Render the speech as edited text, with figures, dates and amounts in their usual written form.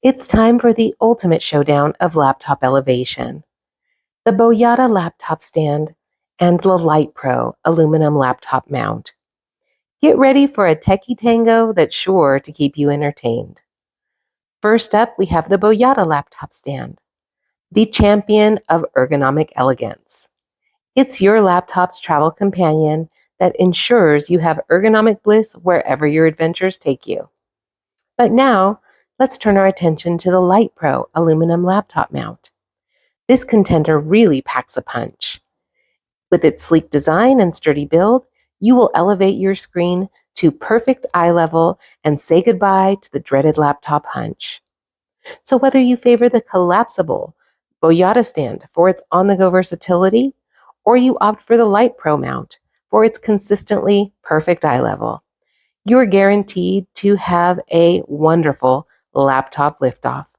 It's time for the ultimate showdown of laptop elevation. The Boyata Laptop Stand and the Light Pro aluminum laptop mount. Get ready for a techie tango that's sure to keep you entertained. First up, we have the Boyata Laptop Stand, the champion of ergonomic elegance. It's your laptop's travel companion that ensures you have ergonomic bliss wherever your adventures take you. But now, let's turn our attention to the Light Pro aluminum laptop mount. This contender really packs a punch. With its sleek design and sturdy build, you will elevate your screen to perfect eye level and say goodbye to the dreaded laptop hunch. So whether you favor the collapsible Boyata stand for its on-the-go versatility, or you opt for the Light Pro mount for its consistently perfect eye level, you're guaranteed to have a wonderful laptop liftoff.